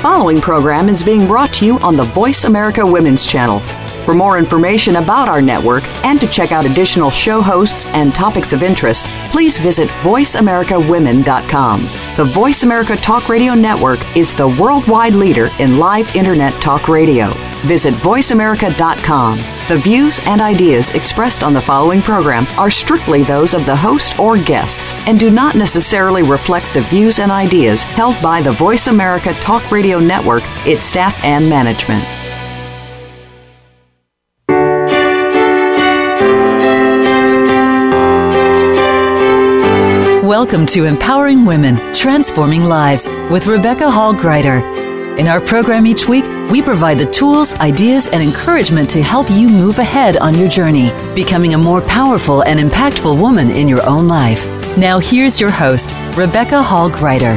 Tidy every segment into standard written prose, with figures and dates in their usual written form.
Following program is being brought to you on the Voice America Women's Channel. For more information about our network and to check out additional show hosts and topics of interest, please visit voiceamericawomen.com. The Voice America Talk Radio Network is the worldwide leader in live Internet talk radio. Visit voiceamerica.com. The views and ideas expressed on the following program are strictly those of the host or guests and do not necessarily reflect the views and ideas held by the Voice America Talk Radio Network, its staff, and management. Welcome to Empowering Women, Transforming Lives with Rebecca Hall Gruyter. In our program each week, we provide the tools, ideas, and encouragement to help you move ahead on your journey, becoming a more powerful and impactful woman in your own life. Now here's your host, Rebecca Hall Gruyter.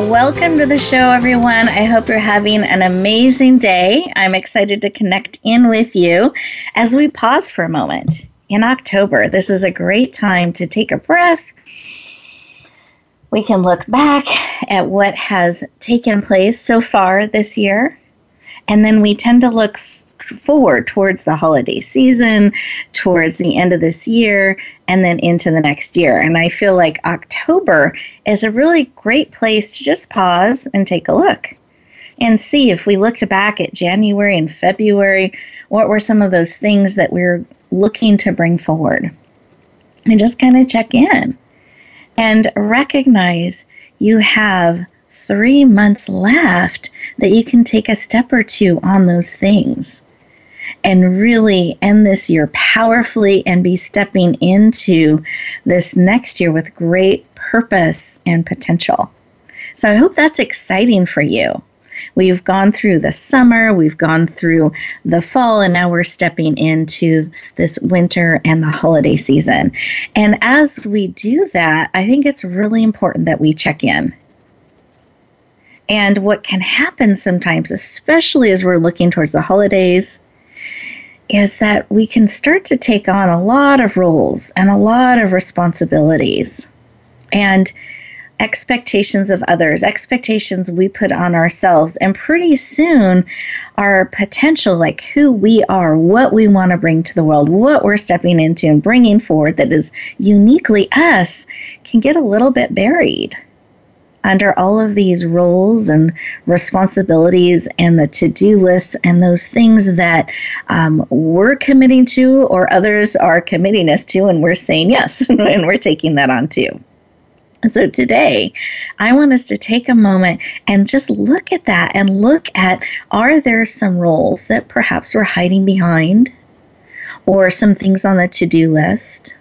Welcome to the show, everyone. I hope you're having an amazing day. I'm excited to connect in with you as we pause for a moment. In October, this is a great time to take a breath. We can look back at what has taken place so far this year, and then we tend to look forward towards the holiday season, towards the end of this year, and then into the next year. And I feel like October is a really great place to just pause and take a look and see, if we looked back at January and February, what were some of those things that we're looking to bring forward, and just kind of check in and recognize you have 3 months left that you can take a step or two on those things and really end this year powerfully and be stepping into this next year with great purpose and potential. So I hope that's exciting for you. We've gone through the summer, we've gone through the fall, and now we're stepping into this winter and the holiday season. And as we do that, I think it's really important that we check in. And what can happen sometimes, especially as we're looking towards the holidays, is that we can start to take on a lot of roles and a lot of responsibilities. And expectations of others, expectations we put on ourselves, and pretty soon our potential, like who we are, what we want to bring to the world, what we're stepping into and bringing forward that is uniquely us, can get a little bit buried under all of these roles and responsibilities and the to-do lists and those things that we're committing to, or others are committing us to, and we're saying yes, and we're taking that on too. So today, I want us to take a moment and just look at that and look at, are there some roles that perhaps we're hiding behind, or some things on the to-do list,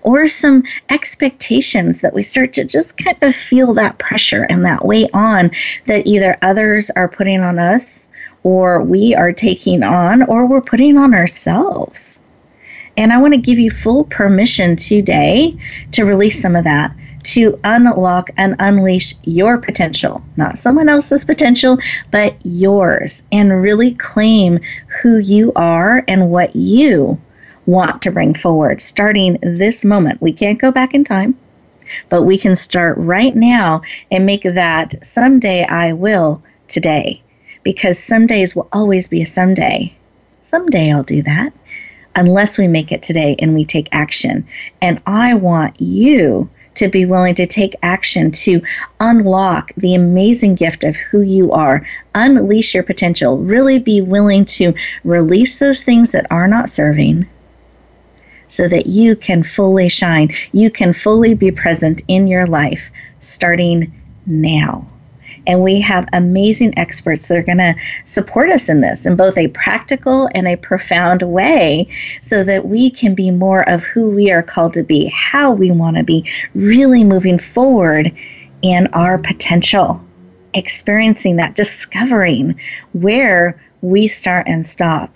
or some expectations that we start to just kind of feel that pressure and that weight on, that either others are putting on us, or we are taking on, or we're putting on ourselves. And I want to give you full permission today to release some of that, to unlock and unleash your potential, not someone else's potential, but yours, and really claim who you are and what you want to bring forward starting this moment. We can't go back in time, but we can start right now and make that someday I will today, because some days will always be a someday. Someday I'll do that, unless we make it today and we take action. And I want you to be willing to take action to unlock the amazing gift of who you are, unleash your potential, really be willing to release those things that are not serving so that you can fully shine, you can fully be present in your life starting now. And we have amazing experts that are going to support us in this in both a practical and a profound way, so that we can be more of who we are called to be, how we want to be, really moving forward in our potential, experiencing that, discovering where we start and stop,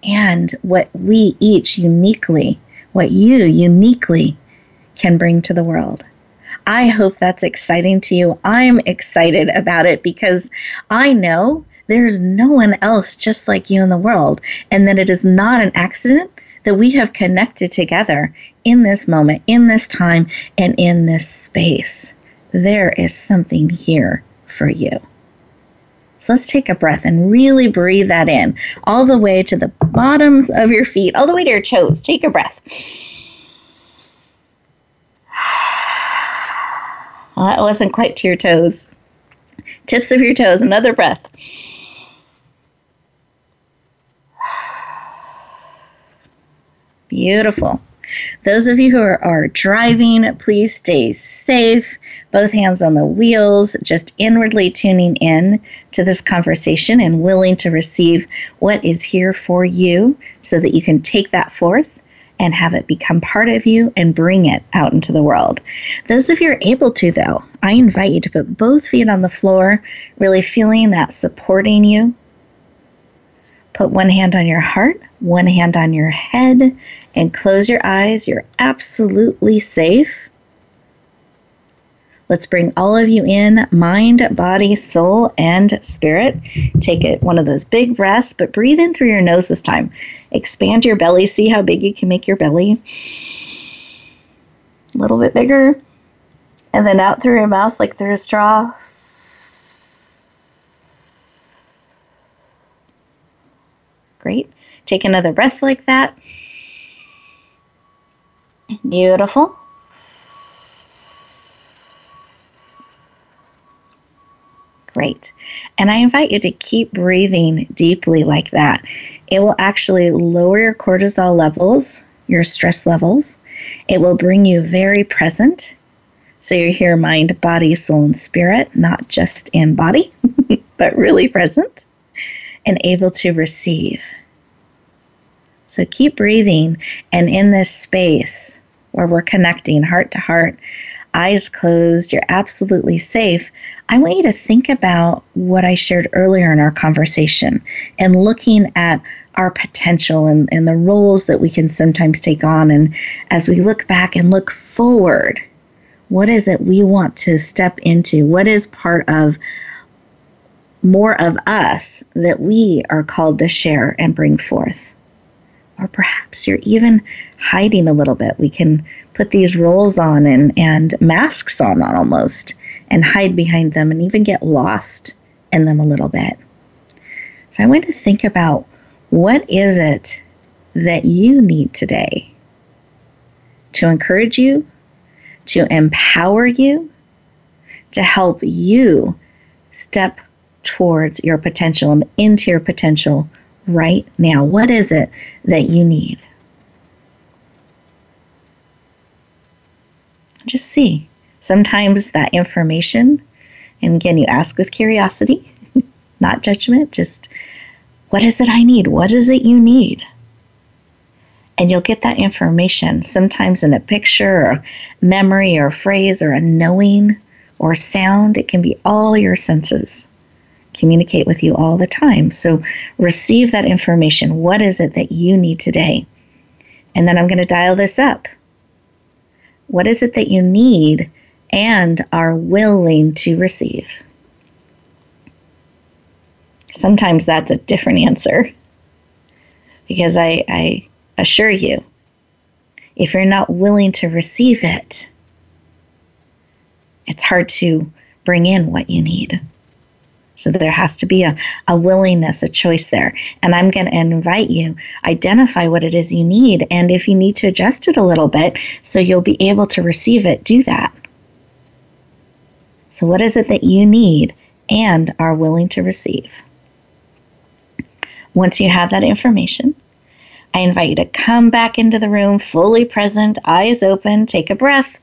and what we each uniquely, what you uniquely can bring to the world. I hope that's exciting to you. I'm excited about it because I know there's no one else just like you in the world, and that it is not an accident that we have connected together in this moment, in this time, and in this space there is something here for you. So let's take a breath and really breathe that in all the way to the bottoms of your feet, all the way to your toes. Take a breath. Well, that wasn't quite to your toes. Tips of your toes, another breath. Beautiful. Those of you who are driving, please stay safe. Both hands on the wheels, just inwardly tuning in to this conversation and willing to receive what is here for you so that you can take that forth and have it become part of you and bring it out into the world. Those of you who are able to, though, I invite you to put both feet on the floor, really feeling that supporting you. Put one hand on your heart, one hand on your head, and close your eyes. You're absolutely safe. Let's bring all of you in, mind, body, soul, and spirit. Take it one of those big breaths, but breathe in through your nose this time. Expand your belly. See how big you can make your belly. A little bit bigger. And then out through your mouth like through a straw. Great. Take another breath like that. Beautiful. Great. And I invite you to keep breathing deeply like that. It will actually lower your cortisol levels, your stress levels. It will bring you very present. So you're here, mind, body, soul, and spirit, not just in body, but really present and able to receive. So keep breathing, and in this space where we're connecting heart to heart, eyes closed, you're absolutely safe. I want you to think about what I shared earlier in our conversation and looking at our potential and the roles that we can sometimes take on. And as we look back and look forward, what is it we want to step into? What is part of more of us that we are called to share and bring forth? Or perhaps you're even hiding a little bit. We can put these roles on and masks on almost and hide behind them and even get lost in them a little bit. So I want to think about, what is it that you need today to encourage you, to empower you, to help you step towards your potential and into your potential right now? What is it that you need? Just see. Sometimes that information, and again, you ask with curiosity, not judgment, just, what is it I need? What is it you need? And you'll get that information sometimes in a picture or memory or phrase or a knowing or sound. It can be all your senses communicate with you all the time. So receive that information. What is it that you need today? And then I'm going to dial this up. What is it that you need and are willing to receive? Sometimes that's a different answer, because I assure you, if you're not willing to receive it, it's hard to bring in what you need. So there has to be a willingness, a choice there. And I'm going to invite you, identify what it is you need. And if you need to adjust it a little bit so you'll be able to receive it, do that. So what is it that you need and are willing to receive? Once you have that information, I invite you to come back into the room, fully present, eyes open, take a breath.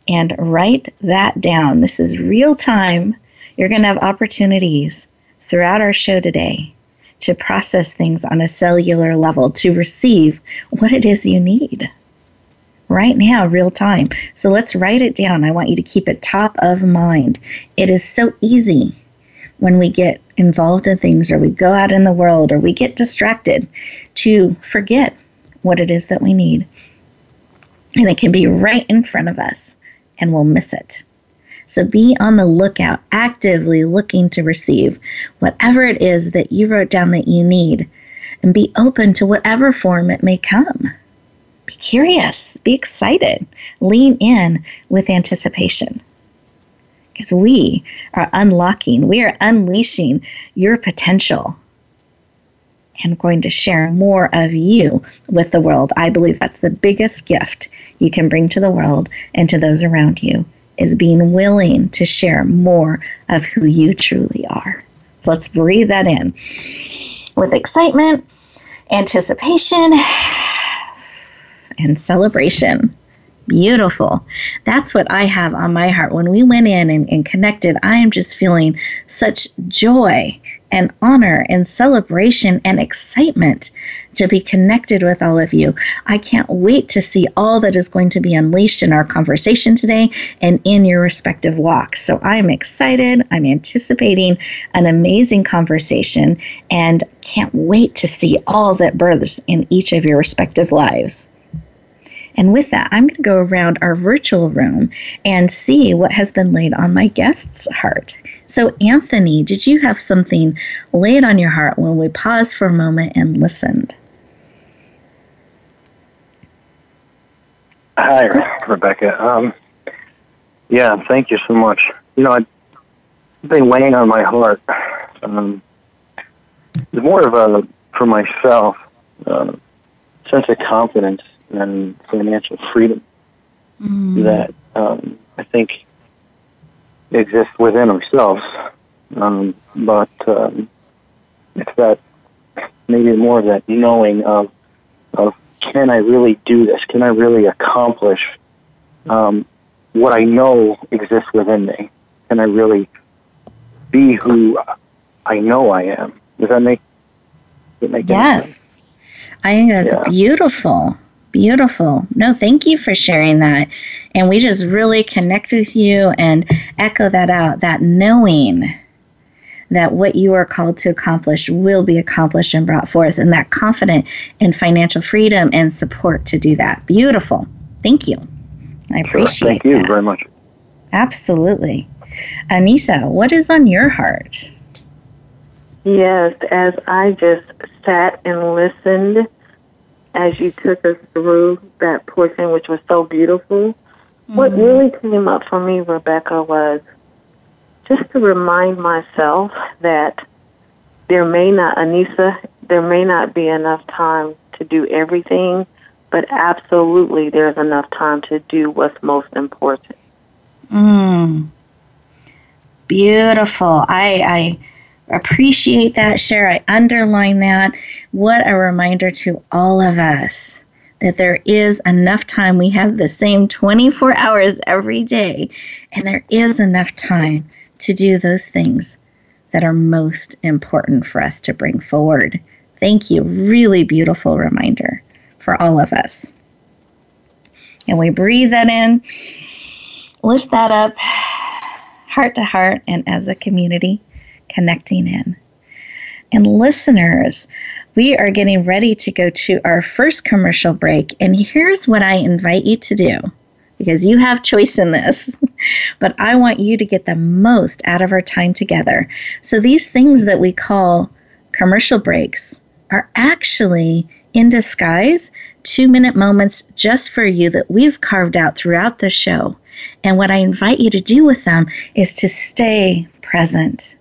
And write that down. This is real time. You're going to have opportunities throughout our show today to process things on a cellular level, to receive what it is you need right now, real time. So let's write it down. I want you to keep it top of mind. It is so easy when we get involved in things, or we go out in the world, or we get distracted, to forget what it is that we need. And it can be right in front of us, and we'll miss it. So be on the lookout, actively looking to receive whatever it is that you wrote down that you need, and be open to whatever form it may come. Be curious, be excited, lean in with anticipation. Because we are unleashing your potential and going to share more of you with the world. I believe that's the biggest gift you can bring to the world and to those around you, is being willing to share more of who you truly are. So let's breathe that in with excitement, anticipation, and celebration. Beautiful. That's what I have on my heart. When we went in and connected, I am just feeling such joy and honor and celebration and excitement to be connected with all of you. I can't wait to see all that is going to be unleashed in our conversation today and in your respective walks. So I'm excited. I'm anticipating an amazing conversation and can't wait to see all that births in each of your respective lives. And with that, I'm going to go around our virtual room and see what has been laid on my guest's heart. So, Anthony, did you have something laid on your heart when we paused for a moment and listened? Hi, Rebecca. Yeah, thank you so much. I've been weighing on my heart. It's more of a, for myself, sense of confidence and financial freedom that I think exists within ourselves. But it's that, maybe more of that knowing of can I really do this? Can I really accomplish what I know exists within me? Can I really be who I know I am? Does that make any sense? Yes. I think that's beautiful. Beautiful. No, thank you for sharing that. And we just really connect with you and echo that out, that knowing that what you are called to accomplish will be accomplished and brought forth, and that confident in financial freedom and support to do that. Beautiful. Thank you. I appreciate that. Thank you very much. Absolutely. Anisa, what is on your heart? Yes, as I just sat and listened as you took us through that portion, which was so beautiful, what really came up for me, Rebecca, was just to remind myself that there may not be enough time to do everything, but absolutely there's enough time to do what's most important. Beautiful. I appreciate that, Cher. I underline that. What a reminder to all of us that there is enough time. We have the same 24 hours every day, and there is enough time to do those things that are most important for us to bring forward. Thank you. Really beautiful reminder for all of us. And we breathe that in, lift that up, heart to heart, and as a community, connecting in. And listeners, we are getting ready to go to our first commercial break. And here's what I invite you to do, because you have choice in this, but I want you to get the most out of our time together. So these things that we call commercial breaks are actually, in disguise, 2-minute moments just for you that we've carved out throughout the show. And what I invite you to do with them is to stay present.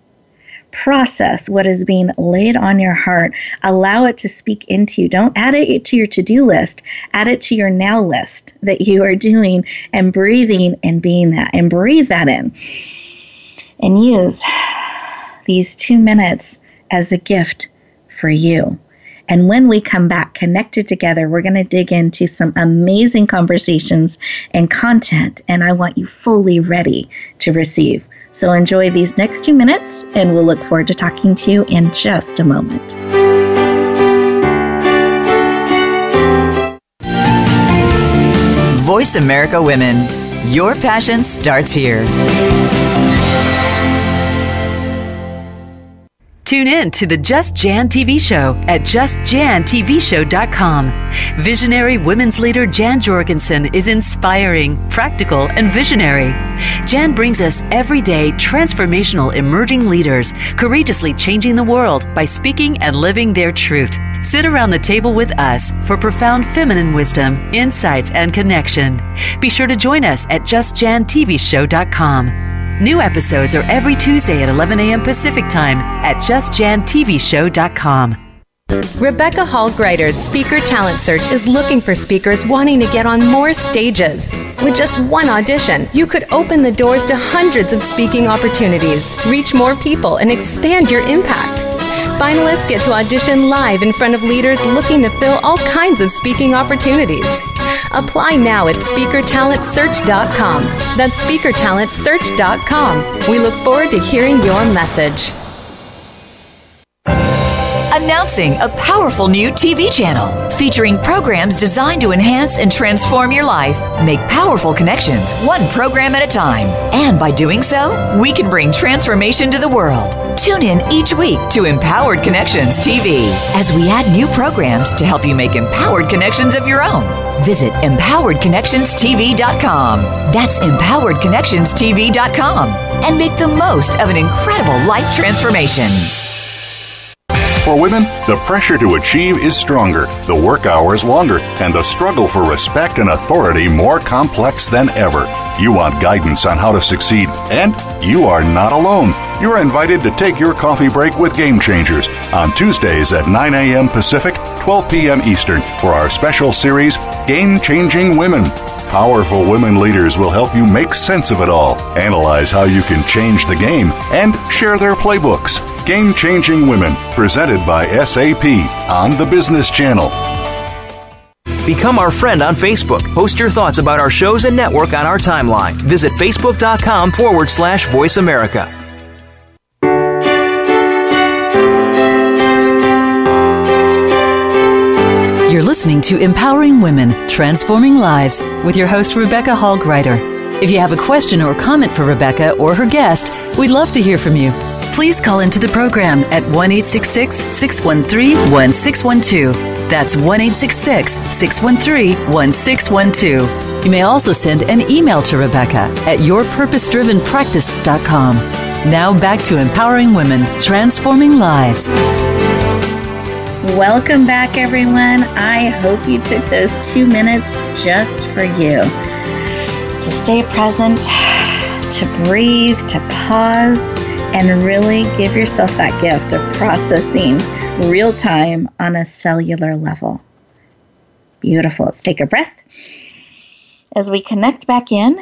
Process what is being laid on your heart. Allow it to speak into you. Don't add it to your to-do list. Add it to your now list that you are doing and breathing and being that. And breathe that in. And use these 2 minutes as a gift for you. And when we come back connected together, we're going to dig into some amazing conversations and content. And I want you fully ready to receive. So enjoy these next 2 minutes, and we'll look forward to talking to you in just a moment. Voice America Women. Your passion starts here. Tune in to the Just Jan TV show at justjantvshow.com. Visionary women's leader Jan Jorgensen is inspiring, practical, and visionary. Jan brings us everyday transformational emerging leaders, courageously changing the world by speaking and living their truth. Sit around the table with us for profound feminine wisdom, insights, and connection. Be sure to join us at JustJanTVShow.com. New episodes are every Tuesday at 11 a.m. Pacific Time at JustJanTVShow.com. Rebecca Hall Gruyter's Speaker Talent Search is looking for speakers wanting to get on more stages. With just one audition, you could open the doors to hundreds of speaking opportunities, reach more people, and expand your impact. Finalists get to audition live in front of leaders looking to fill all kinds of speaking opportunities. Apply now at SpeakerTalentSearch.com. That's SpeakerTalentSearch.com. We look forward to hearing your message. Announcing a powerful new TV channel featuring programs designed to enhance and transform your life. Make powerful connections, one program at a time. And by doing so, we can bring transformation to the world. Tune in each week to Empowered Connections TV as we add new programs to help you make empowered connections of your own. Visit EmpoweredConnectionsTV.com. That's EmpoweredConnectionsTV.com. And make the most of an incredible life transformation. For women, the pressure to achieve is stronger, the work hours longer, and the struggle for respect and authority more complex than ever. You want guidance on how to succeed, and you are not alone. You're invited to take your coffee break with Game Changers on Tuesdays at 9 a.m. Pacific, 12 p.m. Eastern for our special series, Game Changing Women. Powerful women leaders will help you make sense of it all, analyze how you can change the game, and share their playbooks. Game Changing Women, presented by SAP on the Business Channel. Become our friend on Facebook. Post your thoughts about our shows and network on our timeline. Visit Facebook.com/Voice America. You're listening to Empowering Women, Transforming Lives with your host, Rebecca Hall Gruyter. If you have a question or comment for Rebecca or her guest, we'd love to hear from you. Please call into the program at 1-866-613-1612. That's 1-866-613-1612. You may also send an email to Rebecca at yourpurposedrivenpractice.com. Now back to Empowering Women, Transforming Lives. Welcome back, everyone. I hope you took those 2 minutes just for you. To stay present, to breathe, to pause, and really give yourself that gift of processing real time on a cellular level. Beautiful. Let's take a breath as we connect back in.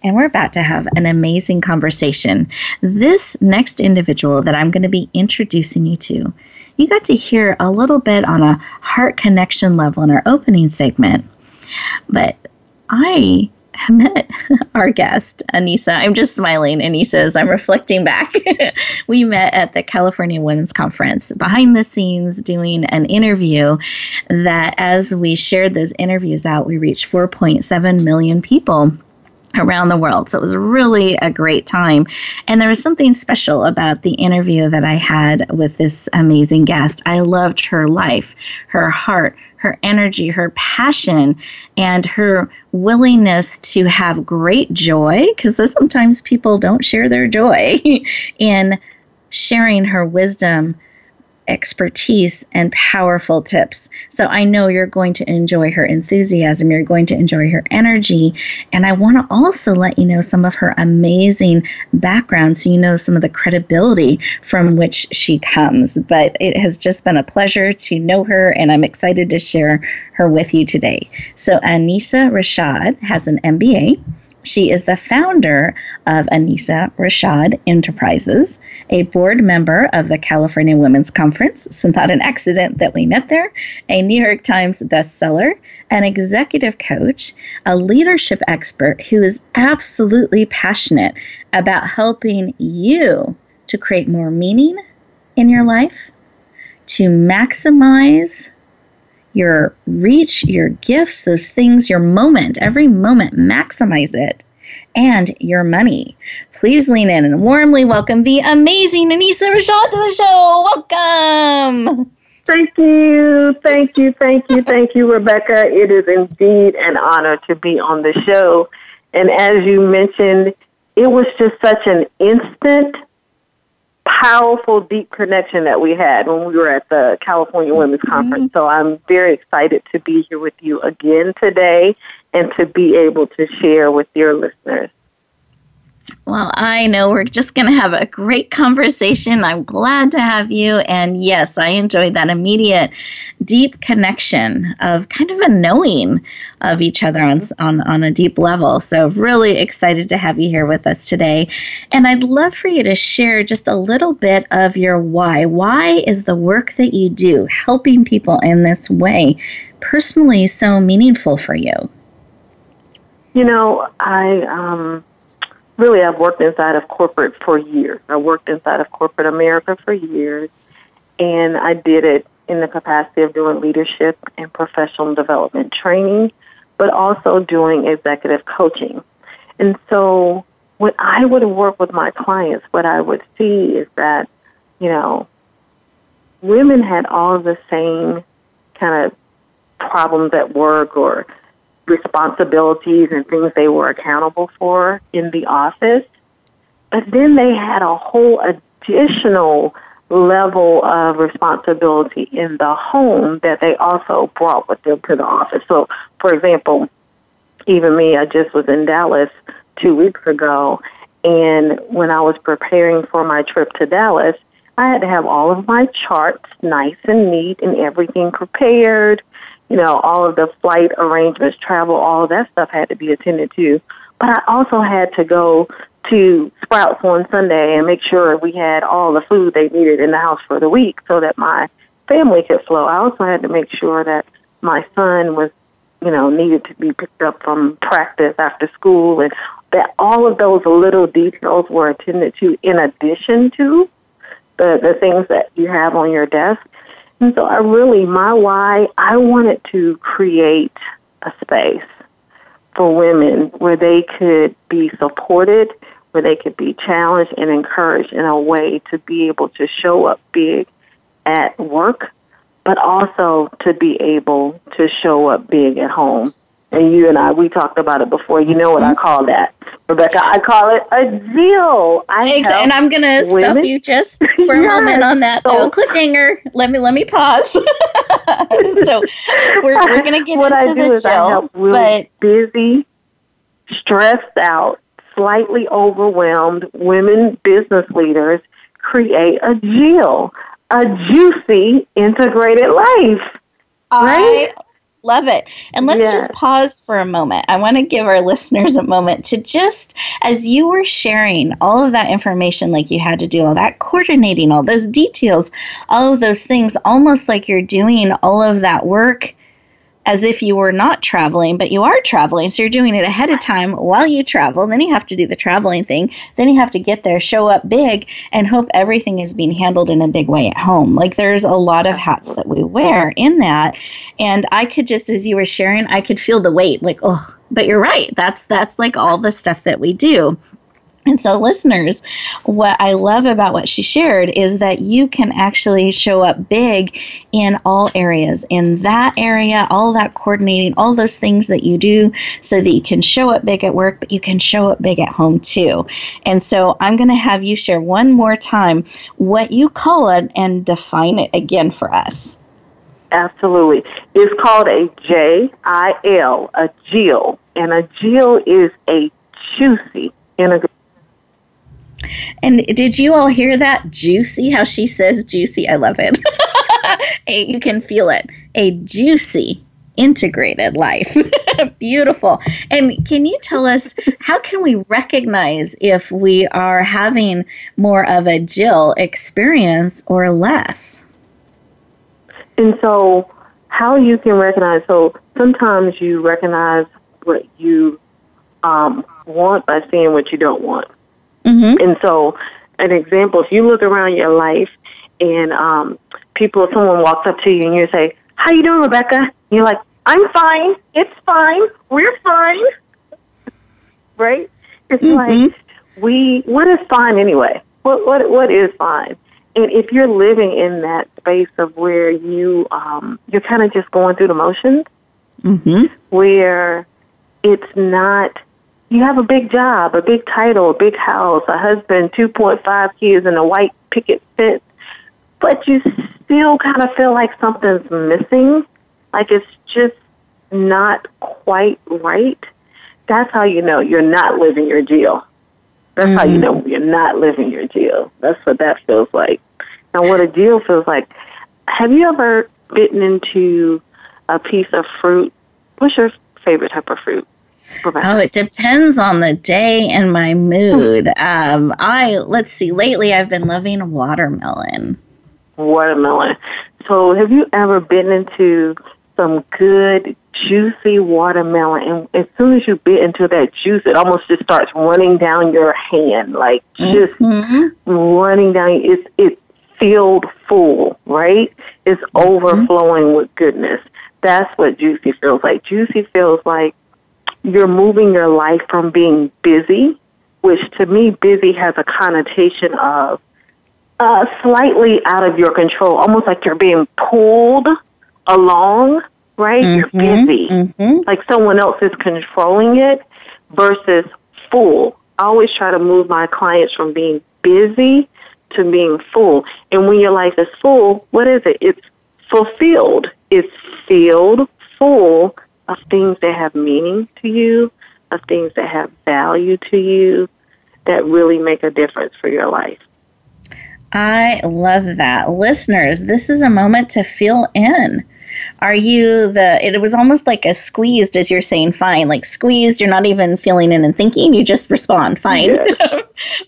And we're about to have an amazing conversation. This next individual that I'm going to be introducing you to, you got to hear a little bit on a heart connection level in our opening segment. But I met our guest, Anisa. I'm just smiling, Anisa, as I'm reflecting back. We met at the California Women's Conference, behind the scenes doing an interview that as we shared those interviews out, we reached 4.7 million people around the world. So it was really a great time. And there was something special about the interview that I had with this amazing guest. I loved her life, her heart, her energy, her passion, and her willingness to have great joy, because sometimes people don't share their joy, in sharing her wisdom, expertise, and powerful tips. So I know you're going to enjoy her enthusiasm. You're going to enjoy her energy. And I want to also let you know some of her amazing background so you know some of the credibility from which she comes. But it has just been a pleasure to know her, and I'm excited to share her with you today. So Anisa Rashad has an MBA. She is the founder of Anisa Rashad Enterprises, a board member of the California Women's Conference, so not an accident that we met there, a New York Times bestseller, an executive coach, a leadership expert who is absolutely passionate about helping you to create more meaning in your life, to maximize your reach, your gifts, those things, your moment, every moment, maximize it, and your money. Please lean in and warmly welcome the amazing Anisa Rashad to the show. Welcome. Thank you, Rebecca. It is indeed an honor to be on the show. And as you mentioned, it was just such an instant powerful, deep connection that we had when we were at the California Women's Conference. So I'm very excited to be here with you again today and to be able to share with your listeners. Well, I know we're just going to have a great conversation. I'm glad to have you. And yes, I enjoyed that immediate, deep connection of kind of a knowing of each other on a deep level. So really excited to have you here with us today. And I'd love for you to share just a little bit of your why. Why is the work that you do, helping people in this way, personally so meaningful for you? You know, I've worked inside of corporate for years. I worked inside of corporate America for years, and I did it in the capacity of doing leadership and professional development training, but also doing executive coaching. And so when I would work with my clients, what I would see is that, you know, women had all of the same kind of problems at work or responsibilities and things they were accountable for in the office. But then they had a whole additional level of responsibility in the home that they also brought with them to the office. So, for example, even me, I just was in Dallas 2 weeks ago, and when I was preparing for my trip to Dallas, I had to have all of my charts nice and neat and everything prepared. You know, all of the flight arrangements, travel, all of that stuff had to be attended to. But I also had to go to Sprouts on Sunday and make sure we had all the food they needed in the house for the week so that my family could flow. I also had to make sure that my son was, you know, needed to be picked up from practice after school, and that all of those little details were attended to in addition to the things that you have on your desk. And so my why, I wanted to create a space for women where they could be supported, where they could be challenged and encouraged in a way to be able to show up big at work, but also to be able to show up big at home. And you and I, we talked about it before. You know what I call that, Rebecca? I call it a deal. And I'm going to stop you just for a moment on that. So, cliffhanger. Let me pause. So we're going to get what into I do the is I help really busy, stressed out, slightly overwhelmed women business leaders create a GIL, a juicy integrated life. Right? Love it. And let's just pause for a moment. I want to give our listeners a moment to just, as you were sharing all of that information, like you had to do all that coordinating, all those details, all of those things, almost like you're doing all of that work as if you were not traveling, but you are traveling. So you're doing it ahead of time while you travel. Then you have to do the traveling thing. Then you have to get there, show up big, and hope everything is being handled in a big way at home. Like there's a lot of hats that we wear in that. And I could just, as you were sharing, I could feel the weight. Like, oh, but you're right. That's like all the stuff that we do. And so listeners, what I love about what she shared is that you can actually show up big in all areas. In that area, all that coordinating, all those things that you do so that you can show up big at work, but you can show up big at home too. And so I'm going to have you share one more time what you call it and define it again for us. Absolutely. It's called a JIL, a GIL. And a GIL is a juicy integrated. And did you all hear that? Juicy, how she says juicy. I love it. You can feel it. A juicy, integrated life. Beautiful. And can you tell us, how can we recognize if we are having more of a Jill experience or less? And so how you can recognize, so sometimes you recognize what you want by seeing what you don't want. Mm-hmm. And so, an example, if you look around your life and someone walks up to you and you say, "How you doing, Rebecca?" And you're like, "I'm fine. It's fine. We're fine." Right? It's like, what is fine anyway? What is fine? And if you're living in that space of where you're kind of just going through the motions, where it's not You have a big job, a big title, a big house, a husband, 2.5 kids, and a white picket fence, but you still kind of feel like something's missing, like it's just not quite right. That's how you know you're not living your deal. That's how you know you're not living your deal. That's what that feels like. Now, what a deal feels like. Have you ever bitten into a piece of fruit? What's your favorite type of fruit? Oh, it depends on the day and my mood. Let's see. Lately, I've been loving watermelon. Watermelon. So, have you ever bitten into some good, juicy watermelon? And as soon as you bit into that juice, it almost just starts running down your hand, like just running down. It's filled full, right? It's overflowing with goodness. That's what juicy feels like. Juicy feels like you're moving your life from being busy, which to me, busy has a connotation of slightly out of your control, almost like you're being pulled along, right? You're busy, like someone else is controlling it, versus full. I always try to move my clients from being busy to being full. And when your life is full, what is it? It's fulfilled. It's filled full of things that have meaning to you, of things that have value to you, that really make a difference for your life. I love that. Listeners, this is a moment to feel in. Are you it was almost like a squeezed, as you're saying, fine, like squeezed, you're not even feeling in and thinking, you just respond, fine. Yeah.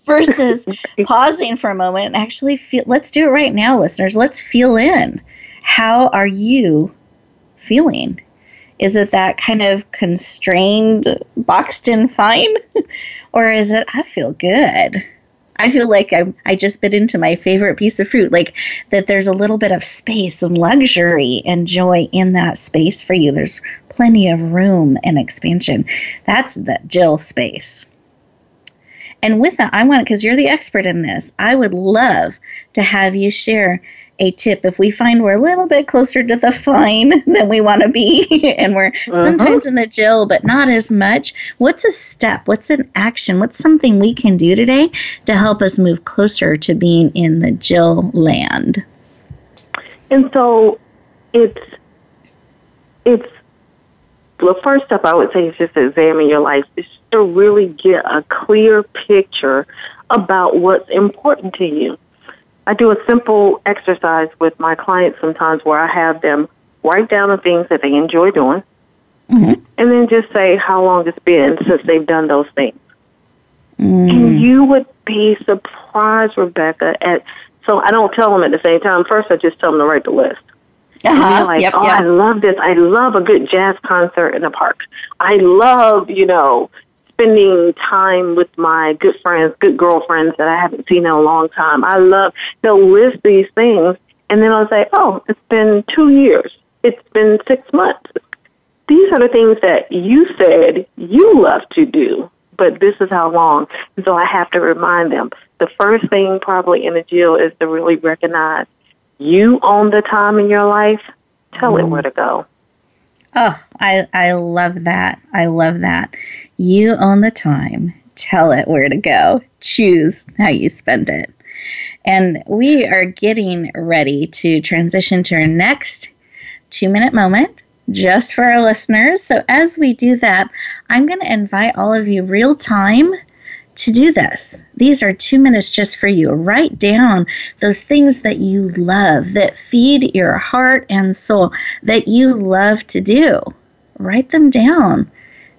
Versus pausing for a moment and actually feel, let's do it right now, listeners. Let's feel in. How are you feeling? Is it that kind of constrained, boxed in fine? Or is it, I feel good? I feel like I just bit into my favorite piece of fruit, like that there's a little bit of space and luxury and joy in that space for you. There's plenty of room and expansion. That's the Jill space. And with that, because you're the expert in this, I would love to have you share a tip if we find we're a little bit closer to the fine than we want to be, and we're sometimes in the Jill, but not as much. What's a step? What's an action? What's something we can do today to help us move closer to being in the Jill land? And so the first step I would say is just to examine your life, is to really get a clear picture about what's important to you. I do a simple exercise with my clients sometimes where I have them write down the things that they enjoy doing, and then just say how long it's been since they've done those things. And you would be surprised, Rebecca, so I don't tell them at the same time. First, I just tell them to write the list. And they're like, I love this. I love a good jazz concert in the park. I love, spending time with my good friends, good girlfriends that I haven't seen in a long time. They'll list these things, and then I'll say, it's been 2 years. It's been 6 months. These are the things that you said you love to do, but this is how long. And so I have to remind them. The first thing probably in the Jill is to really recognize you own the time in your life. Tell it where to go. Oh, I love that. I love that. You own the time. Tell it where to go. Choose how you spend it. And we are getting ready to transition to our next 2-minute moment just for our listeners. So as we do that, I'm going to invite all of you real time to do this. These are 2 minutes just for you. Write down those things that you love, that feed your heart and soul, that you love to do. Write them down.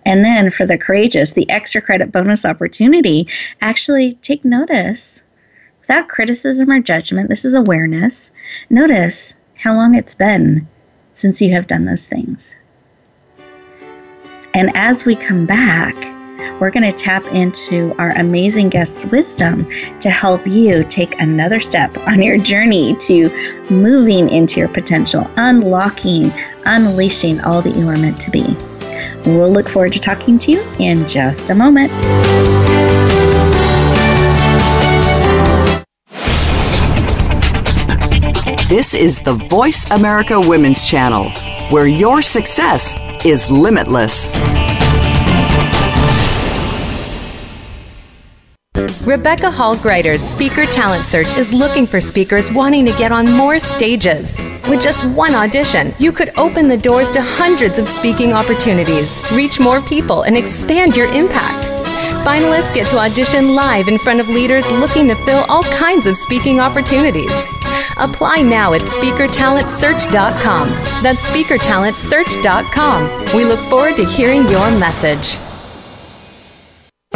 And then for the courageous, the extra credit bonus opportunity, actually take notice without criticism or judgment. This is awareness. Notice how long it's been since you have done those things. And as we come back, we're going to tap into our amazing guest's wisdom to help you take another step on your journey to moving into your potential, unlocking, unleashing all that you are meant to be. We'll look forward to talking to you in just a moment. This is the Voice America Women's Channel, where your success is limitless. Rebecca Hall Gruyter's Speaker Talent Search is looking for speakers wanting to get on more stages. With just one audition, you could open the doors to hundreds of speaking opportunities, reach more people, and expand your impact. Finalists get to audition live in front of leaders looking to fill all kinds of speaking opportunities. Apply now at speakertalentsearch.com. That's speakertalentsearch.com. We look forward to hearing your message.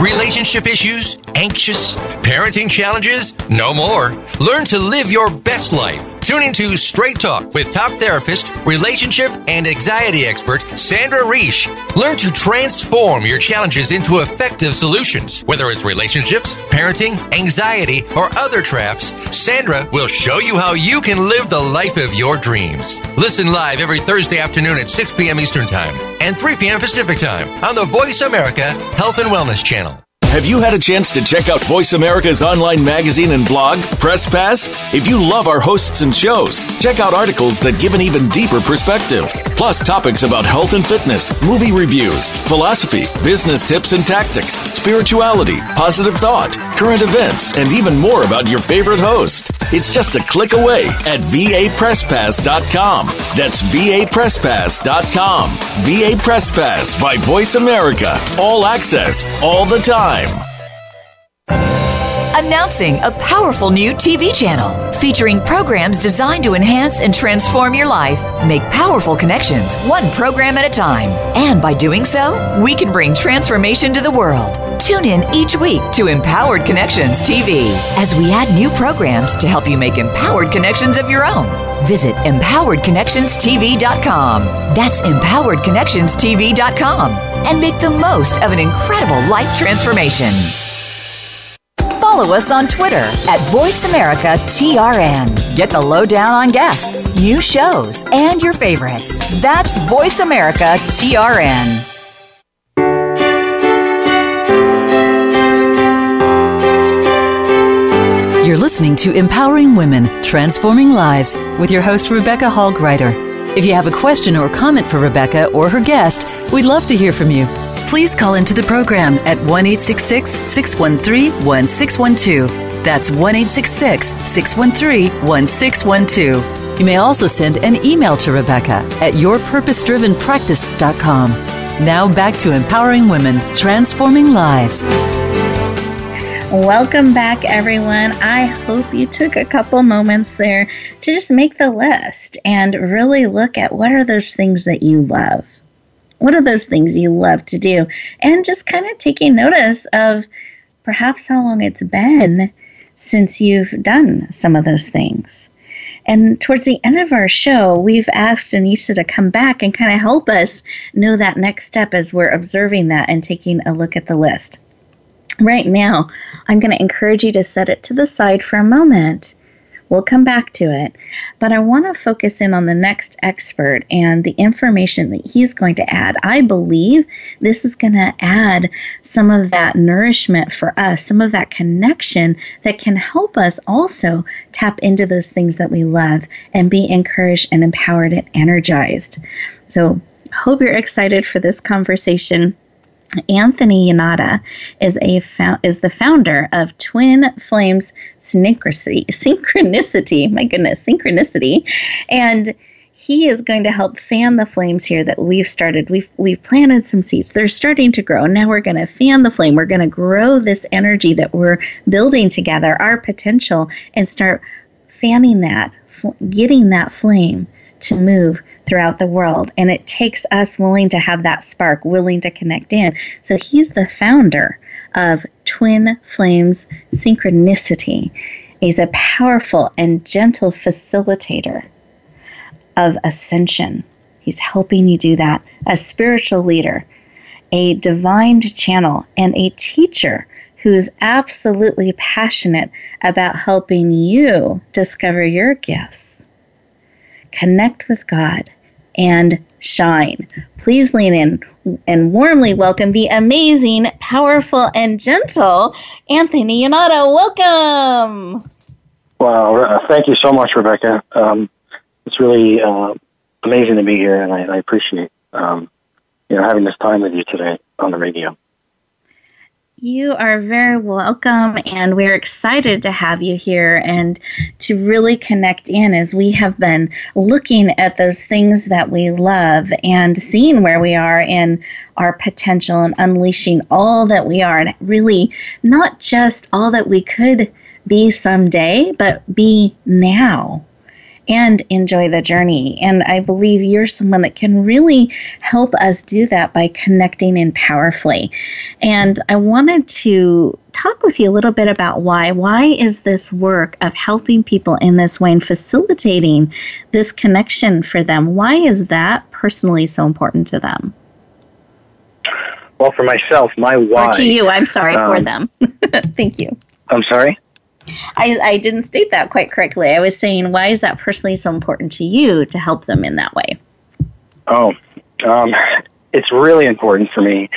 Relationship issues? Anxious? Parenting challenges? No more. Learn to live your best life. Tune into Straight Talk with top therapist, relationship, and anxiety expert Sandra Reish. Learn to transform your challenges into effective solutions. Whether it's relationships, parenting, anxiety, or other traps, Sandra will show you how you can live the life of your dreams. Listen live every Thursday afternoon at 6 p.m. Eastern Time and 3 p.m. Pacific Time on the Voice America Health and Wellness Channel. Have you had a chance to check out Voice America's online magazine and blog, Press Pass? If you love our hosts and shows, check out articles that give an even deeper perspective. Plus topics about health and fitness, movie reviews, philosophy, business tips and tactics, spirituality, positive thought, current events, and even more about your favorite host. It's just a click away at vapresspass.com. That's vapresspass.com. VA Press Pass by Voice America. All access, all the time. Announcing a powerful new TV channel featuring programs designed to enhance and transform your life. Make powerful connections, one program at a time. And by doing so, we can bring transformation to the world. Tune in each week to Empowered Connections TV as we add new programs to help you make empowered connections of your own. Visit empoweredconnectionstv.com. That's empoweredconnectionstv.com. And make the most of an incredible life transformation. Follow us on Twitter at VoiceAmericaTRN. Get the lowdown on guests, new shows, and your favorites. That's VoiceAmericaTRN. You're listening to Empowering Women, Transforming Lives with your host, Rebecca Hall Gruyter. If you have a question or comment for Rebecca or her guest, we'd love to hear from you. Please call into the program at 1-866-613-1612. That's 1-866-613-1612. You may also send an email to Rebecca at yourpurposedrivenpractice.com. Now back to Empowering Women, Transforming Lives. Welcome back, everyone. I hope you took a couple moments there to just make the list and really look at what are those things that you love. What are those things you love to do? And just kind of taking notice of perhaps how long it's been since you've done some of those things. And towards the end of our show, we've asked Anisa to come back and kind of help us know that next step as we're observing that and taking a look at the list. Right now, I'm going to encourage you to set it to the side for a moment. We'll come back to it, but I want to focus in on the next expert and the information that he's going to add. I believe this is going to add some of that nourishment for us, some of that connection that can help us also tap into those things that we love and be encouraged and empowered and energized. So I hope you're excited for this conversation. Anthony Yannotta is the founder of Twin Flames Synchronicity. My goodness, Synchronicity. And he is going to help fan the flames here that we've started. We've planted some seeds. They're starting to grow. Now we're going to fan the flame. We're going to grow this energy that we're building together, our potential, and start fanning that, getting that flame to move throughout the world. And it takes us willing to have that spark, willing to connect in. So he's the founder of Twin Flames Synchronicity. He's a powerful and gentle facilitator of ascension. He's helping you do that. A spiritual leader, a divine channel, and a teacher who is absolutely passionate about helping you discover your gifts, connect with God, and shine. Please lean in and warmly welcome the amazing, powerful, and gentle Anthony Yannotta. Welcome. Wow, thank you so much, Rebecca. It's really amazing to be here, and I appreciate having this time with you today on the radio. You are very welcome, and we're excited to have you here and to really connect in as we have been looking at those things that we love and seeing where we are in our potential and unleashing all that we are, and really not just all that we could be someday, but be now. And enjoy the journey. And I believe you're someone that can really help us do that by connecting in powerfully. And I wanted to talk with you a little bit about why. Why is this work of helping people in this way and facilitating this connection for them? Why is that personally so important to them? Well, for myself, my why. Or to you, I'm sorry, for them. Thank you. I'm sorry? I didn't state that quite correctly. I was saying, why is that personally so important to you to help them in that way? It's really important for me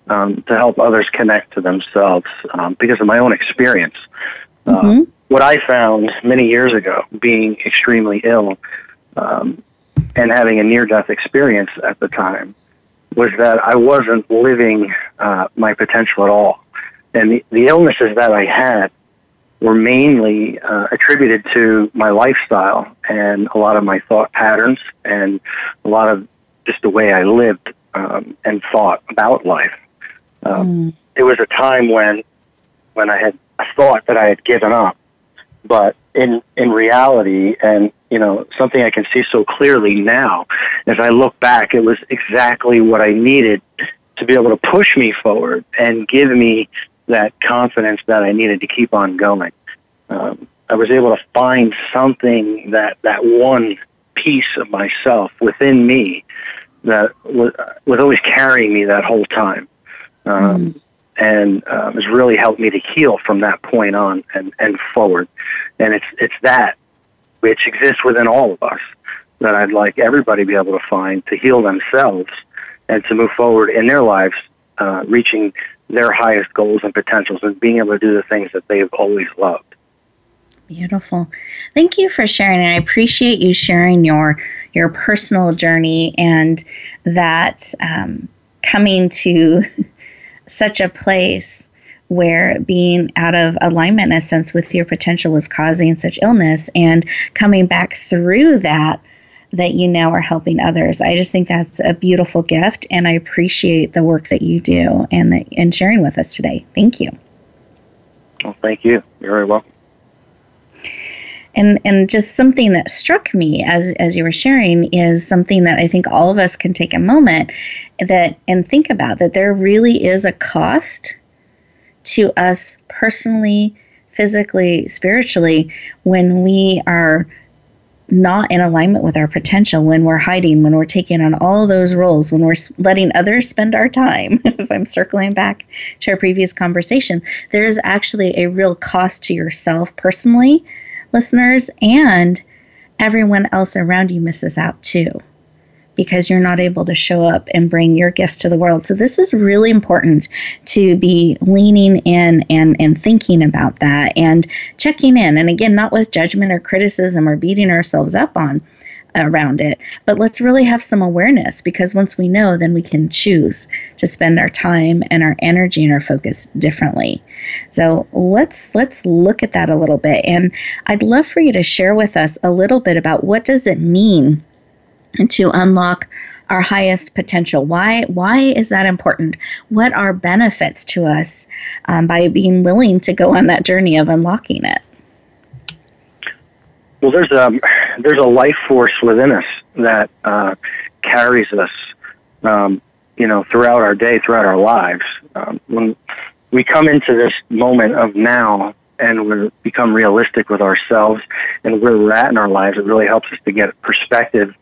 to help others connect to themselves because of my own experience. What I found many years ago, being extremely ill and having a near-death experience at the time, was that I wasn't living my potential at all. And the illnesses that I had were mainly attributed to my lifestyle and a lot of my thought patterns and a lot of just the way I lived and thought about life. There was a time when I had thought that I had given up, but in reality, and something I can see so clearly now, as I look back, it was exactly what I needed to be able to push me forward and give me that confidence that I needed to keep on going. I was able to find something that one piece of myself within me that was always carrying me that whole time. And has really helped me to heal from that point on and forward. And it's that which exists within all of us that I'd like everybody to be able to find to heal themselves and to move forward in their lives, reaching their highest goals and potentials and being able to do the things that they've always loved. Beautiful. Thank you for sharing. And I appreciate you sharing your personal journey and that coming to such a place where being out of alignment, in a sense, with your potential was causing such illness, and coming back through that you now are helping others. I just think that's a beautiful gift, and I appreciate the work that you do and sharing with us today. Thank you. Well, thank you. You're very welcome. And just something that struck me as you were sharing is something that I think all of us can take a moment and think about, that there really is a cost to us personally, physically, spiritually, when we are not in alignment with our potential, when we're hiding, when we're taking on all those roles, when we're letting others spend our time. If I'm circling back to our previous conversation, there is actually a real cost to yourself personally, listeners, and everyone else around you misses out too, because you're not able to show up and bring your gifts to the world. So this is really important to be leaning in and thinking about that and checking in. And again, not with judgment or criticism or beating ourselves up around it, but let's really have some awareness, because once we know, then we can choose to spend our time and our energy and our focus differently. So let's look at that a little bit. And I'd love for you to share with us a little bit about what does it mean to unlock our highest potential. Why is that important? What are benefits to us by being willing to go on that journey of unlocking it? Well, there's a life force within us that carries us, throughout our day, throughout our lives. When we come into this moment of now and we become realistic with ourselves and where we're at in our lives, it really helps us to get a perspective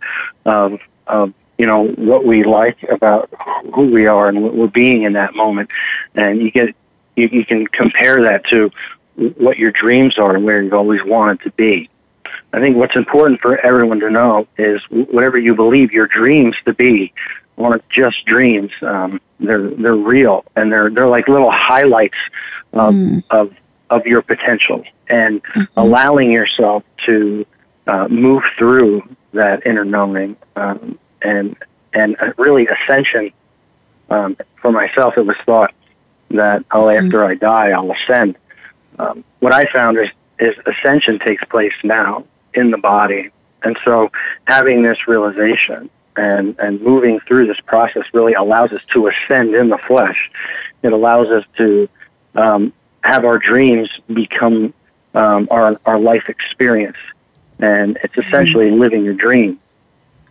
of what we like about who we are and what we're being in that moment. And you can compare that to what your dreams are and where you've always wanted to be. I think what's important for everyone to know is whatever you believe your dreams to be aren't just dreams. They're real, and they're like little highlights of your potential, and allowing yourself to move through that inner knowing and really ascension. For myself, it was thought that after I die, I'll ascend. What I found is ascension takes place now in the body. And so having this realization and moving through this process really allows us to ascend in the flesh. It allows us to have our dreams become our life experience. And it's essentially living your dream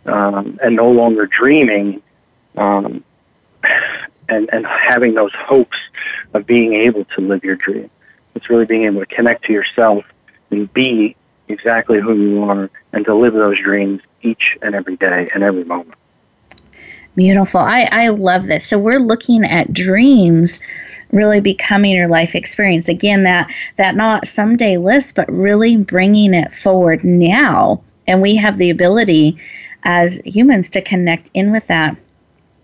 and no longer dreaming and having those hopes of being able to live your dream. It's really being able to connect to yourself and be exactly who you are and to live those dreams each and every day and every moment. Beautiful. I love this. So we're looking at dreams really becoming your life experience. Again, that not someday list, but really bringing it forward now. And we have the ability as humans to connect in with that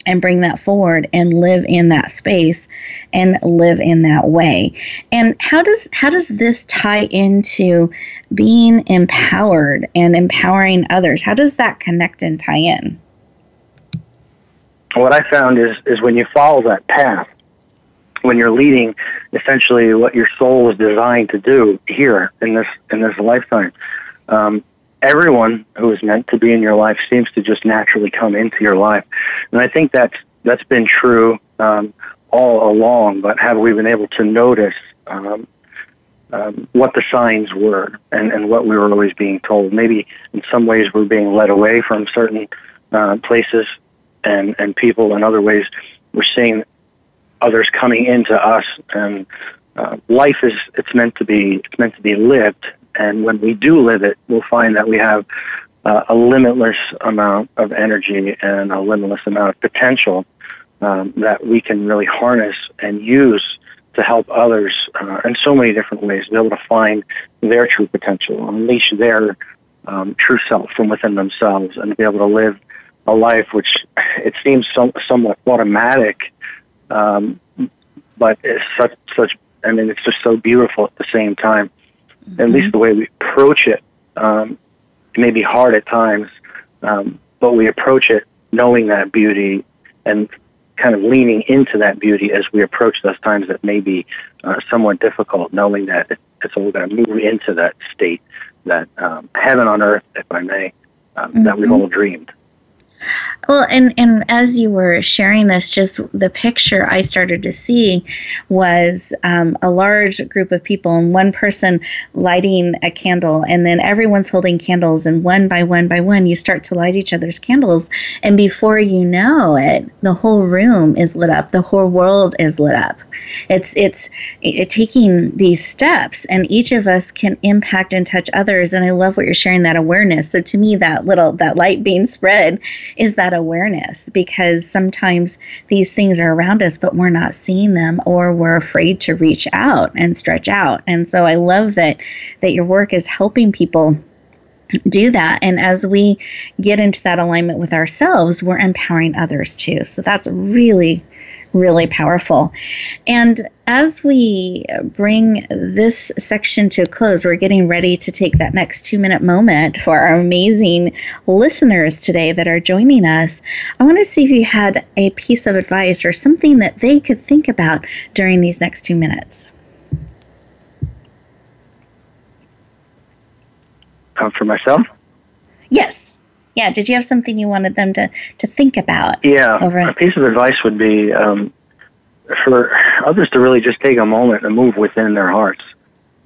and bring that forward and live in that space and live in that way. And how does this tie into being empowered and empowering others? How does that connect and tie in? What I found is when you follow that path, when you're leading essentially what your soul is designed to do here in this lifetime, everyone who is meant to be in your life seems to just naturally come into your life. And I think that's been true all along, but have we been able to notice what the signs were and what we were always being told? Maybe in some ways we're being led away from certain places and people. In other ways, we're seeing others coming into us. And life it's meant to be lived. And when we do live it, we'll find that we have a limitless amount of energy and a limitless amount of potential that we can really harness and use to help others in so many different ways, be able to find their true potential, unleash their true self from within themselves, and be able to live a life which it seems somewhat automatic, but it's such. I mean, it's just so beautiful at the same time. At least the way we approach it, it may be hard at times, but we approach it knowing that beauty and kind of leaning into that beauty as we approach those times that may be somewhat difficult, knowing that it's all going to move into that state, that heaven on earth, if I may, that we've all dreamed. Well, and as you were sharing this, just the picture I started to see was a large group of people and one person lighting a candle, and then everyone's holding candles, and one by one, you start to light each other's candles, and before you know it, the whole room is lit up, the whole world is lit up. It's taking these steps, and each of us can impact and touch others. And I love what you're sharing, that awareness. So to me, that light being spread is that awareness, because sometimes these things are around us, but we're not seeing them, or we're afraid to reach out and stretch out. And so I love that your work is helping people do that. And as we get into that alignment with ourselves, we're empowering others too. So that's really, really powerful. And as we bring this section to a close, we're getting ready to take that next 2-minute moment for our amazing listeners today that are joining us. I want to see if you had a piece of advice or something that they could think about during these next 2 minutes. For myself? Yes. Yeah. Did you have something you wanted them to think about? Yeah. A piece of advice would be for others to really just take a moment and move within their hearts.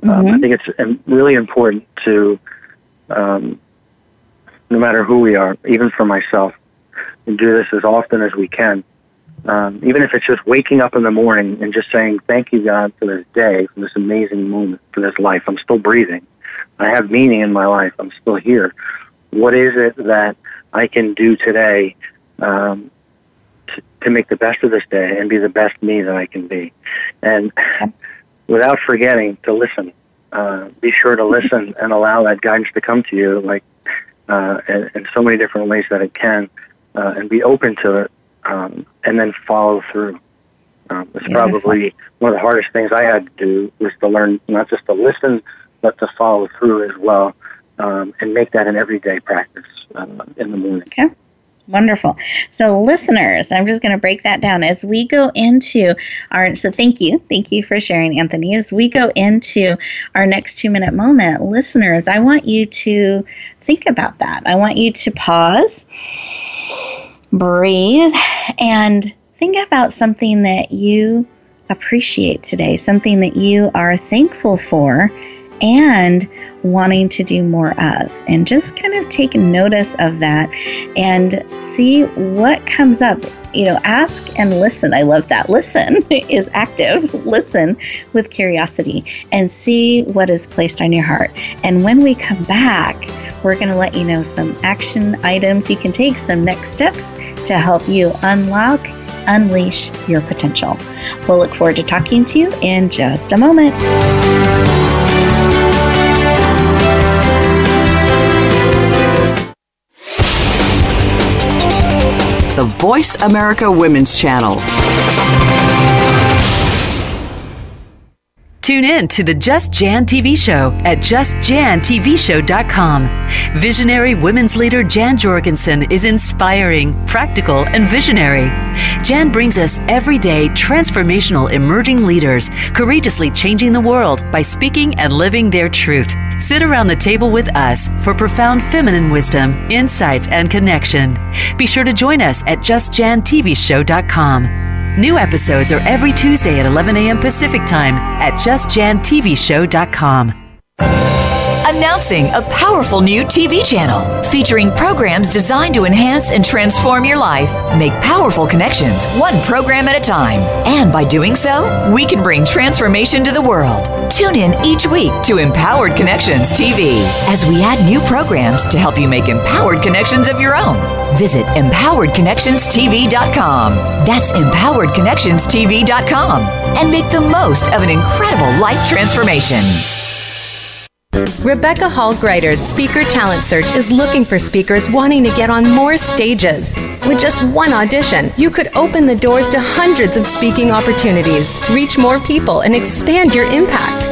I think it's really important to, no matter who we are, even for myself, and do this as often as we can. Even if it's just waking up in the morning and just saying, thank you, God, for this day, for this amazing moment, for this life. I'm still breathing. I have meaning in my life. I'm still here. What is it that I can do today to make the best of this day and be the best me that I can be? And without forgetting to listen, be sure to listen and allow that guidance to come to you, like in so many different ways that it can, and be open to it, and then follow through. It's probably one of the hardest things I had to do, was to learn not just to listen, but to follow through as well, and make that an everyday practice in the morning. Okay. Wonderful. So listeners, I'm just going to break that down as we go into so thank you for sharing, Anthony. As we go into our next 2-minute moment, listeners, I want you to think about that. I want you to pause, breathe, and think about something that you appreciate today, something that you are thankful for and wanting to do more of. And just kind of take notice of that and see what comes up. Ask and listen. I love that. Listen is active. Listen with curiosity and see what is placed on your heart. And when we come back, we're going to let you know some action items you can take, some next steps to help you unleash your potential. We'll look forward to talking to you in just a moment. The Voice America Women's Channel. Tune in to the Just Jan TV show at justjantvshow.com. Visionary women's leader Jan Jorgensen is inspiring, practical, and visionary. Jan brings us everyday, transformational emerging leaders, courageously changing the world by speaking and living their truth. Sit around the table with us for profound feminine wisdom, insights, and connection. Be sure to join us at justjantvshow.com. New episodes are every Tuesday at 11 a.m. Pacific Time at justjantvshow.com. Announcing a powerful new TV channel featuring programs designed to enhance and transform your life. Make powerful connections, one program at a time. And by doing so, we can bring transformation to the world. Tune in each week to Empowered Connections TV as we add new programs to help you make empowered connections of your own. Visit empoweredconnectionstv.com. That's empoweredconnectionstv.com. And make the most of an incredible life transformation. Rebecca Hall Gruyter's Speaker Talent Search is looking for speakers wanting to get on more stages. With just one audition, you could open the doors to hundreds of speaking opportunities, reach more people, and expand your impact.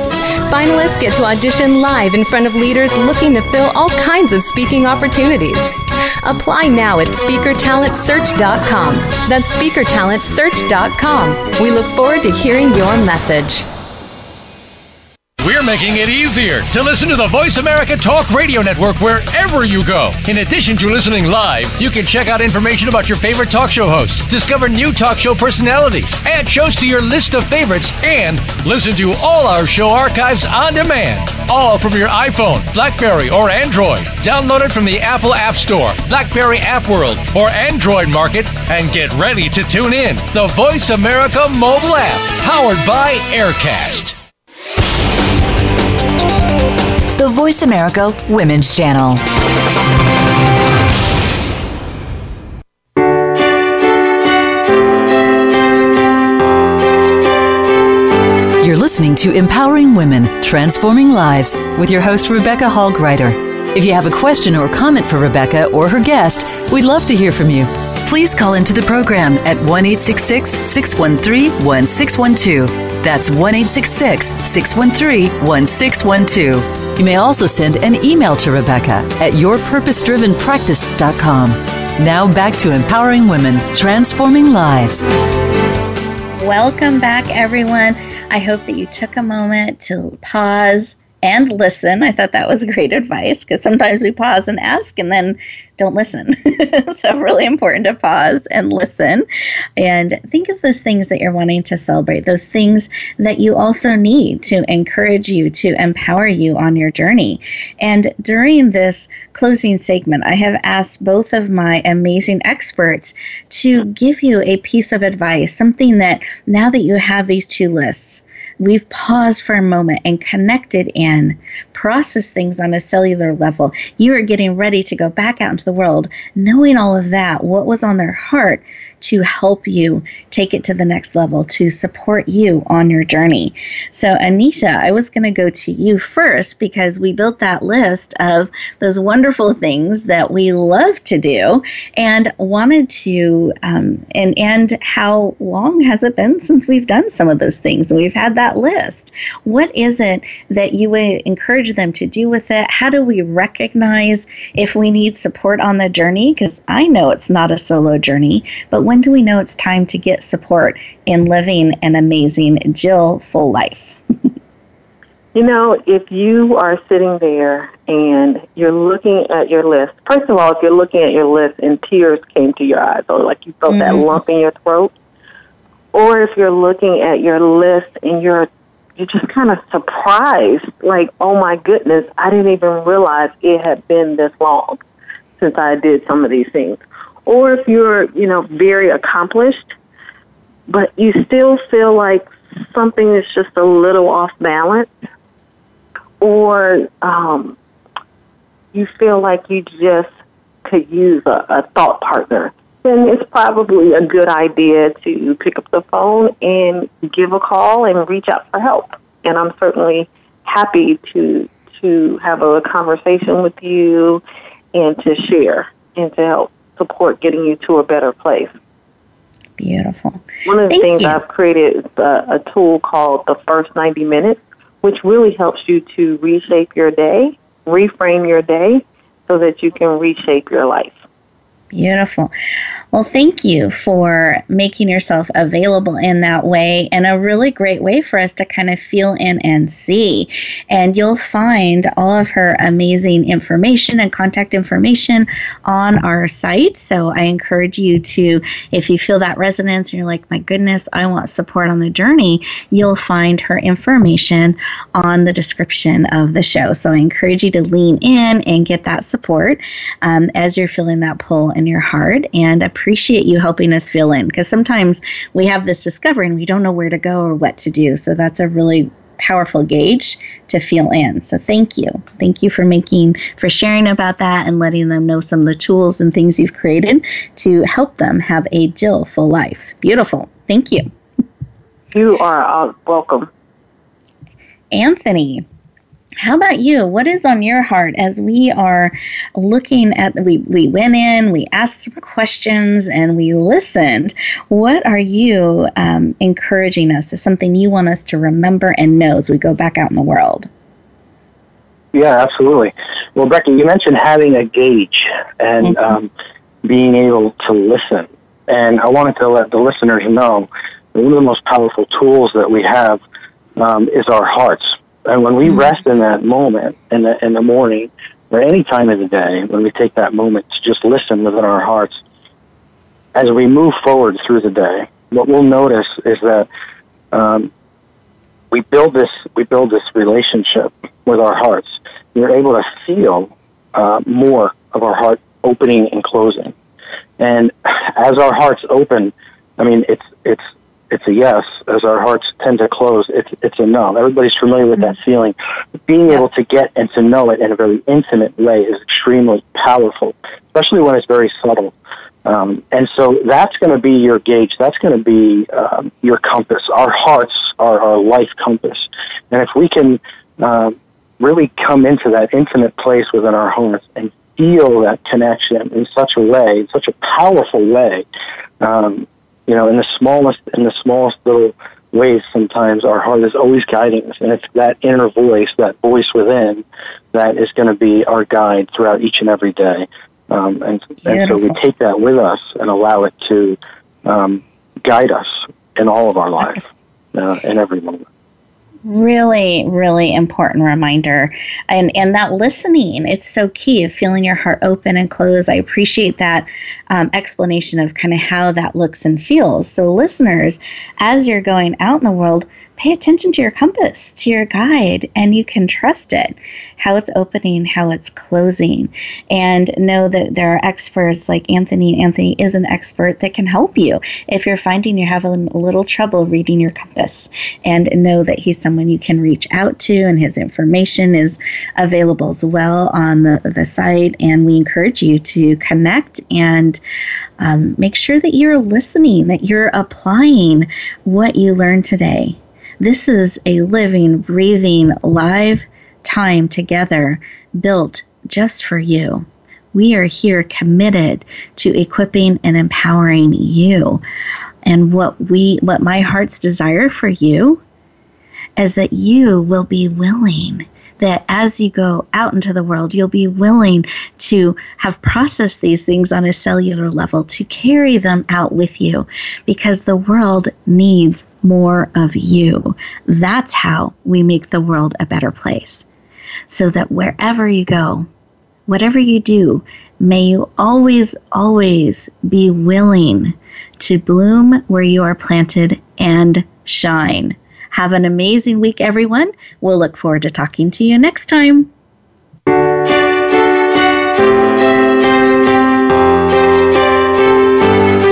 Finalists get to audition live in front of leaders looking to fill all kinds of speaking opportunities. Apply now at speakertalentsearch.com. That's speakertalentsearch.com. We look forward to hearing your message. We're making it easier to listen to the Voice America Talk Radio Network wherever you go. In addition to listening live, you can check out information about your favorite talk show hosts, discover new talk show personalities, add shows to your list of favorites, and listen to all our show archives on demand. All from your iPhone, BlackBerry, or Android. Download it from the Apple App Store, BlackBerry App World, or Android Market, and get ready to tune in. The Voice America mobile app, powered by Aircast. The Voice America Women's Channel. You're listening to Empowering Women, Transforming Lives with your host, Rebecca Hall Gruyter. If you have a question or comment for Rebecca or her guest, we'd love to hear from you. Please call into the program at 1-866-613-1612. That's 1-866-613-1612. You may also send an email to Rebecca at yourpurposedrivenpractice.com. Now back to Empowering Women, Transforming Lives. Welcome back, everyone. I hope that you took a moment to pause and listen. I thought that was great advice because sometimes we pause and ask and then don't listen. So really important to pause and listen and think of those things that you're wanting to celebrate, those things that you also need to encourage you, to empower you on your journey. And during this closing segment, I have asked both of my amazing experts to give you a piece of advice, something that now that you have these two lists, we've paused for a moment and connected in, processed things on a cellular level. You are getting ready to go back out into the world, knowing all of that, what was on their heart. to help you take it to the next level, to support you on your journey. So Anisa, I was going to go to you first because we built that list of those wonderful things that we love to do and wanted to, and how long has it been since we've done some of those things and we've had that list? What is it that you would encourage them to do with it? How do we recognize if we need support on the journey? Because I know it's not a solo journey, but when do we know it's time to get support in living an amazing Jill-ful life? You know, if you are sitting there and you're looking at your list, first of all, if you're looking at your list and tears came to your eyes, or like you felt that lump in your throat, or if you're looking at your list and you're just kind of surprised, like, oh my goodness, I didn't even realize it had been this long since I did some of these things. Or if you're, very accomplished, but you still feel like something is just a little off balance, or you feel like you just could use a thought partner, then it's probably a good idea to pick up the phone and give a call and reach out for help. And I'm certainly happy to have a conversation with you and to share and to help support getting you to a better place. Beautiful. One of the things I've created is a tool called the First 90 Minutes, which really helps you to reshape your day, reframe your day, so that you can reshape your life. Beautiful. Well, thank you for making yourself available in that way, and a really great way for us to kind of feel in and see. And you'll find all of her amazing information and contact information on our site. So I encourage you to, if you feel that resonance and you're like, my goodness, I want support on the journey, you'll find her information on the description of the show. So I encourage you to lean in and get that support as you're feeling that pull in your heart, and appreciate you helping us feel in, because sometimes we have this discovery and we don't know where to go or what to do. So that's a really powerful gauge to feel in. So thank you. Thank you for sharing about that and letting them know some of the tools and things you've created to help them have a Jill-ful life. Beautiful. Thank you. You are welcome. Anthony, how about you? What is on your heart as we are looking at, we went in, we asked some questions, and we listened. What are you encouraging us? Is something you want us to remember and know as we go back out in the world? Yeah, absolutely. Well, Becky, you mentioned having a gauge and being able to listen. And I wanted to let the listeners know that one of the most powerful tools that we have is our hearts. And when we rest in that moment, in the morning, or any time of the day, when we take that moment to just listen within our hearts, as we move forward through the day, what we'll notice is that we build this relationship with our hearts. We're able to feel more of our heart opening and closing. And as our hearts open, I mean, it's a yes. As our hearts tend to close, it's a no. Everybody's familiar with that feeling. Being able to get and to know it in a very intimate way is extremely powerful, especially when it's very subtle. And so that's going to be your gauge. That's going to be your compass. Our hearts are our life compass. And if we can really come into that intimate place within our hearts and feel that connection in such a way, in such a powerful way, in the smallest little ways, sometimes our heart is always guiding us. And it's that inner voice, that voice within, that is going to be our guide throughout each and every day. And so we take that with us and allow it to guide us in all of our life, in every moment. Really, really important reminder. And that listening, it's so key of feeling your heart open and close. I appreciate that explanation of kind of how that looks and feels. So listeners, as you're going out in the world, pay attention to your compass, to your guide, and you can trust it, how it's opening, how it's closing, and know that there are experts like Anthony. Anthony is an expert that can help you if you're finding you're having a little trouble reading your compass, and know that he's someone you can reach out to, and his information is available as well on the site, and we encourage you to connect and make sure that you're listening, that you're applying what you learned today. This is a living, breathing, live time together built just for you. We are here committed to equipping and empowering you. And what my heart's desire for you is that you will be willing, that as you go out into the world, you'll be willing to have processed these things on a cellular level, to carry them out with you, because the world needs more of you. That's how we make the world a better place. So that wherever you go, whatever you do, may you always, always be willing to bloom where you are planted and shine. Have an amazing week, everyone. We'll look forward to talking to you next time.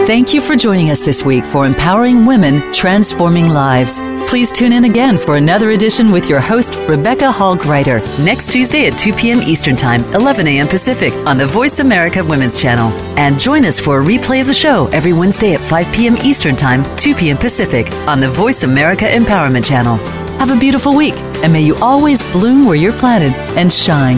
Thank you for joining us this week for Empowering Women, Transforming Lives. Please tune in again for another edition with your host, Rebecca Hall-Gruyter, next Tuesday at 2 p.m. Eastern Time, 11 a.m. Pacific on the Voice America Women's Channel. And join us for a replay of the show every Wednesday at 5 p.m. Eastern Time, 2 p.m. Pacific on the Voice America Empowerment Channel. Have a beautiful week, and may you always bloom where you're planted and shine.